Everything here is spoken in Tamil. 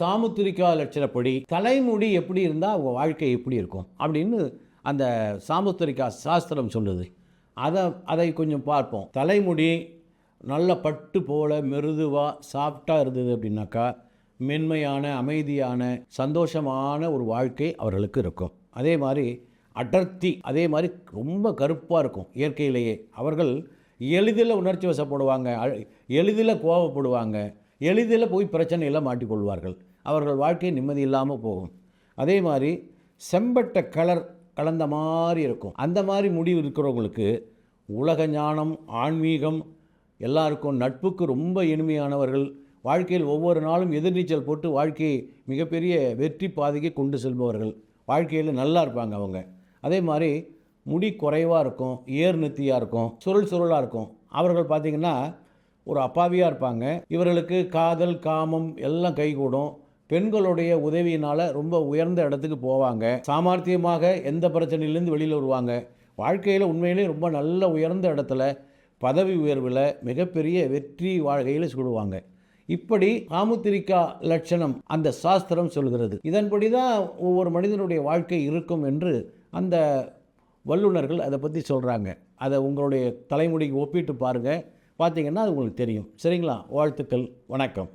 சாமுத்திரிகா லட்சணப்படி தலைமுடி எப்படி இருந்தால் அவங்க வாழ்க்கை எப்படி இருக்கும் அப்படின்னு அந்த சாமுத்திரிகா சாஸ்திரம் சொல்லுது. அதை கொஞ்சம் பார்ப்போம். தலைமுடி நல்ல பட்டு போல மெருதுவாக சாஃப்டாக இருந்தது அப்படின்னாக்கா மென்மையான, அமைதியான, சந்தோஷமான ஒரு வாழ்க்கை அவர்களுக்கு இருக்கும். அதே மாதிரி அடர்த்தி, அதே மாதிரி ரொம்ப கருப்பாக இருக்கும். இயற்கையிலேயே அவர்கள் எளிதில் உணர்ச்சி வசப்படுவாங்க, எளிதில் கோபப்படுவாங்க, எளிதில் போய் பிரச்சனையில் மாட்டிக்கொள்வார்கள். அவர்கள் வாழ்க்கை நிம்மதி இல்லாமல் போகும். அதே மாதிரி செம்பட்ட கலர் கலந்த மாதிரி இருக்கும். அந்த மாதிரி முடிவு இருக்கிறவங்களுக்கு உலக ஞானம், ஆன்மீகம், எல்லாருக்கும் நட்புக்கு ரொம்ப இனிமையானவர்கள், வாழ்க்கையில் ஒவ்வொரு நாளும் எதிர்நீச்சல் போட்டு வாழ்க்கையை மிகப்பெரிய வெற்றி பாதைக்கு கொண்டு செல்பவர்கள், வாழ்க்கையில் நல்லா இருப்பாங்க அவங்க. அதே மாதிரி முடி குறைவாக இருக்கும், ஏர் நெத்தியாக இருக்கும், சுருளாக இருக்கும். அவர்கள் பார்த்திங்கன்னா ஒரு அப்பாவியாக இருப்பாங்க. இவர்களுக்கு காதல், காமம் எல்லாம் கைகூடும். பெண்களுடைய உதவியினால் ரொம்ப உயர்ந்த இடத்துக்கு போவாங்க. சாமர்த்தியமாக எந்த பிரச்சனையிலேருந்து வெளியில் வருவாங்க. வாழ்க்கையில் உண்மையிலே ரொம்ப நல்ல உயர்ந்த இடத்துல பதவி உயர்வில் மிகப்பெரிய வெற்றி வாழ்க்கையில் சுடுவாங்க. இப்படி சாமுத்திரிகா லட்சணம் அந்த சாஸ்திரம் சொல்கிறது. இதன்படி தான் ஒவ்வொரு மனிதனுடைய வாழ்க்கை இருக்கும் என்று அந்த வல்லுநர்கள் அதை பற்றி சொல்கிறாங்க. அதை உங்களுடைய தலைமுடிக்கு ஒப்பிட்டு பாருங்கள், பார்த்தீங்கன்னா அது உங்களுக்கு தெரியும். சரிங்களா? வாழ்த்துக்கள், வணக்கம்.